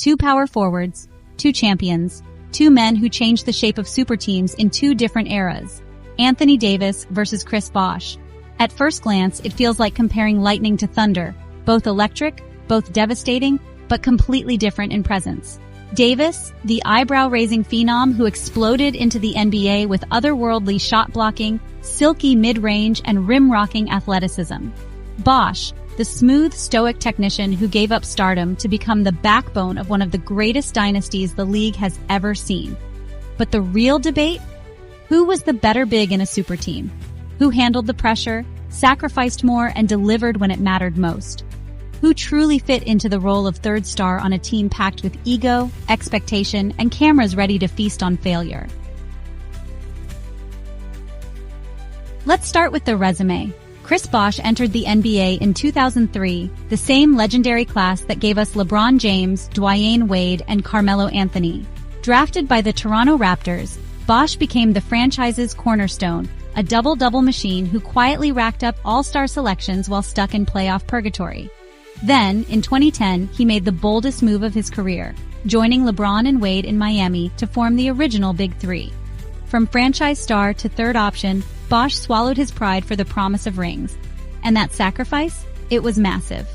Two power forwards, two champions, two men who changed the shape of super teams in two different eras. Anthony Davis versus Chris Bosh. At first glance, it feels like comparing lightning to thunder, both electric, both devastating, but completely different in presence. Davis, the eyebrow-raising phenom who exploded into the NBA with otherworldly shot blocking, silky mid-range, and rim-rocking athleticism. Bosh, the smooth, stoic technician who gave up stardom to become the backbone of one of the greatest dynasties the league has ever seen. But the real debate? Who was the better big in a super team? Who handled the pressure, sacrificed more, and delivered when it mattered most? Who truly fit into the role of third star on a team packed with ego, expectation, and cameras ready to feast on failure? Let's start with the resume. Chris Bosh entered the NBA in 2003, the same legendary class that gave us LeBron James, Dwyane Wade, and Carmelo Anthony. Drafted by the Toronto Raptors, Bosh became the franchise's cornerstone, a double-double machine who quietly racked up all-star selections while stuck in playoff purgatory. Then, in 2010, he made the boldest move of his career, joining LeBron and Wade in Miami to form the original Big Three. From franchise star to third option, Bosh swallowed his pride for the promise of rings. And that sacrifice? It was massive.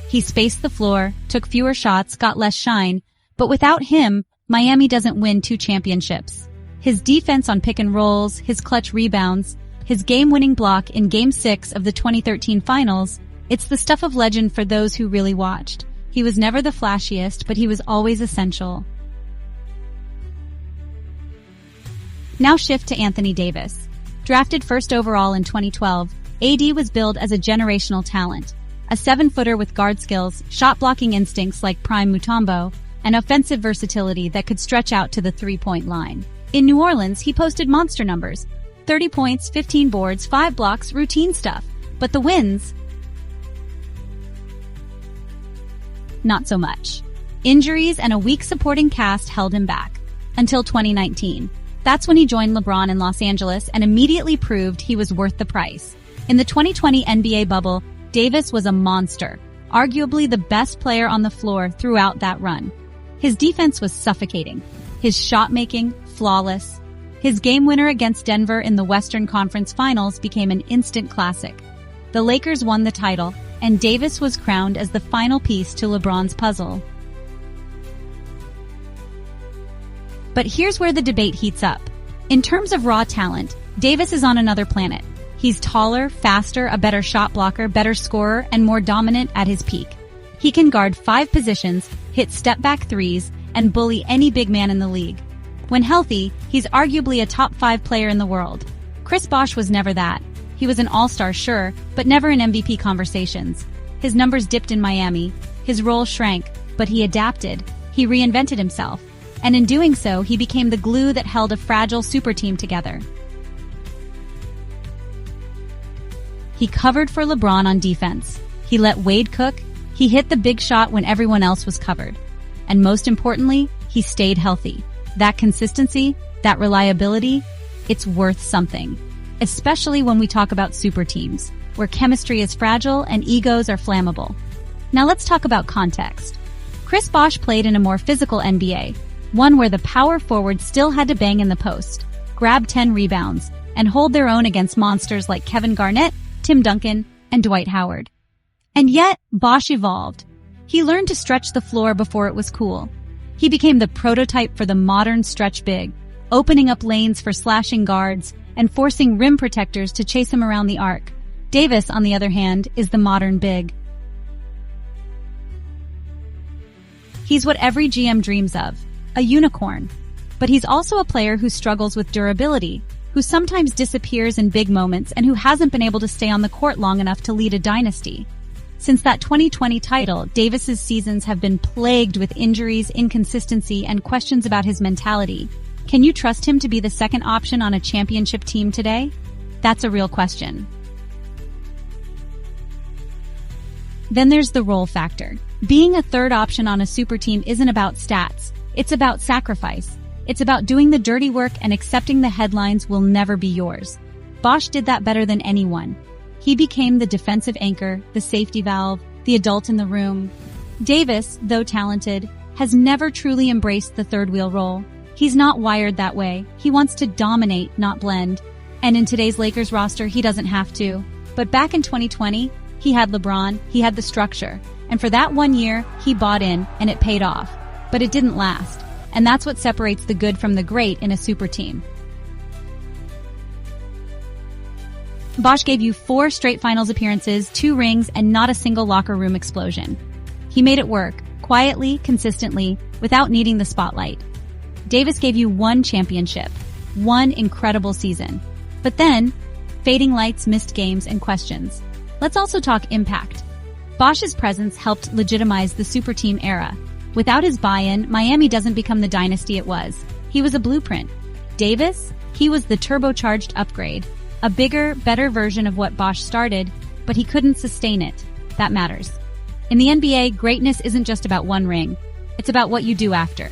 He spaced the floor, took fewer shots, got less shine, but without him, Miami doesn't win 2 championships. His defense on pick and rolls, his clutch rebounds, his game-winning block in Game 6 of the 2013 finals, it's the stuff of legend for those who really watched. He was never the flashiest, but he was always essential. Now shift to Anthony Davis. Drafted first overall in 2012, AD was billed as a generational talent. A 7-footer with guard skills, shot-blocking instincts like Prime Mutombo, and offensive versatility that could stretch out to the three-point line. In New Orleans, he posted monster numbers. 30 points, 15 boards, 5 blocks, routine stuff. But the wins? Not so much. Injuries and a weak supporting cast held him back. Until 2019. That's when he joined LeBron in Los Angeles and immediately proved he was worth the price. In the 2020 NBA bubble, Davis was a monster, arguably the best player on the floor throughout that run. His defense was suffocating. His shot-making, flawless. His game winner against Denver in the Western Conference Finals became an instant classic. The Lakers won the title, and Davis was crowned as the final piece to LeBron's puzzle. But here's where the debate heats up. In terms of raw talent, Davis is on another planet. He's taller, faster, a better shot blocker, better scorer, and more dominant at his peak. He can guard 5 positions, hit step-back threes, and bully any big man in the league. When healthy, he's arguably a top 5 player in the world. Chris Bosh was never that. He was an all-star, sure, but never in MVP conversations. His numbers dipped in Miami. His role shrank, but he adapted. He reinvented himself. And in doing so, he became the glue that held a fragile super team together. He covered for LeBron on defense. He let Wade cook. He hit the big shot when everyone else was covered. And most importantly, he stayed healthy. That consistency, that reliability, it's worth something. Especially when we talk about super teams, where chemistry is fragile and egos are flammable. Now let's talk about context. Chris Bosh played in a more physical NBA, one where the power forward still had to bang in the post, grab 10 rebounds, and hold their own against monsters like Kevin Garnett, Tim Duncan, and Dwight Howard. And yet, Bosh evolved. He learned to stretch the floor before it was cool. He became the prototype for the modern stretch big, opening up lanes for slashing guards and forcing rim protectors to chase him around the arc. Davis, on the other hand, is the modern big. He's what every GM dreams of, a unicorn. But he's also a player who struggles with durability, who sometimes disappears in big moments and who hasn't been able to stay on the court long enough to lead a dynasty. Since that 2020 title, Davis's seasons have been plagued with injuries, inconsistency, and questions about his mentality. Can you trust him to be the second option on a championship team today? That's a real question. Then there's the role factor. Being a third option on a super team isn't about stats. It's about sacrifice. It's about doing the dirty work and accepting the headlines will never be yours. Bosh did that better than anyone. He became the defensive anchor, the safety valve, the adult in the room. Davis, though talented, has never truly embraced the third wheel role. He's not wired that way. He wants to dominate, not blend. And in today's Lakers roster, he doesn't have to. But back in 2020, he had LeBron, he had the structure. And for that 1 year, he bought in, and it paid off. But it didn't last. And that's what separates the good from the great in a super team. Bosh gave you 4 straight finals appearances, 2 rings, and not a single locker room explosion. He made it work, quietly, consistently, without needing the spotlight. Davis gave you 1 championship, 1 incredible season. But then, fading lights, missed games, and questions. Let's also talk impact. Bosh's presence helped legitimize the Superteam era. Without his buy-in, Miami doesn't become the dynasty it was. He was a blueprint. Davis, he was the turbocharged upgrade. A bigger, better version of what Bosh started, but he couldn't sustain it. That matters. In the NBA, greatness isn't just about 1 ring. It's about what you do after.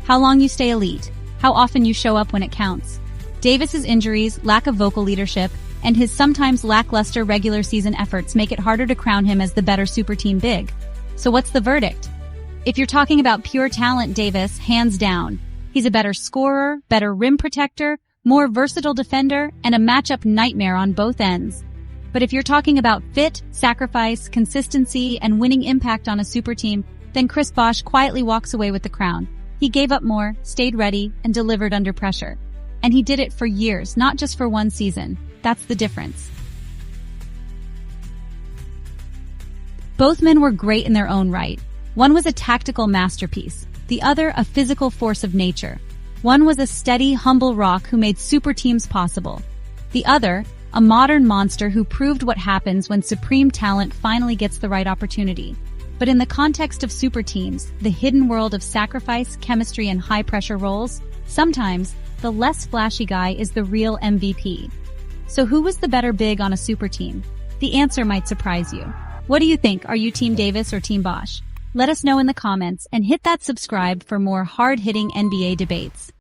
How long you stay elite. How often you show up when it counts. Davis's injuries, lack of vocal leadership, and his sometimes lackluster regular season efforts make it harder to crown him as the better super team big. So what's the verdict? If you're talking about pure talent, Davis, hands down. He's a better scorer, better rim protector, more versatile defender, and a matchup nightmare on both ends. But if you're talking about fit, sacrifice, consistency, and winning impact on a super team, then Chris Bosh quietly walks away with the crown. He gave up more, stayed ready, and delivered under pressure. And he did it for years, not just for 1 season. That's the difference. Both men were great in their own right. One was a tactical masterpiece, the other a physical force of nature. One was a steady, humble rock who made super teams possible. The other, a modern monster who proved what happens when supreme talent finally gets the right opportunity. But in the context of super teams, the hidden world of sacrifice, chemistry, and high-pressure roles, sometimes the less flashy guy is the real MVP. So who was the better big on a super team? The answer might surprise you. What do you think? Are you Team Davis or Team Bosh? Let us know in the comments and hit that subscribe for more hard-hitting NBA debates.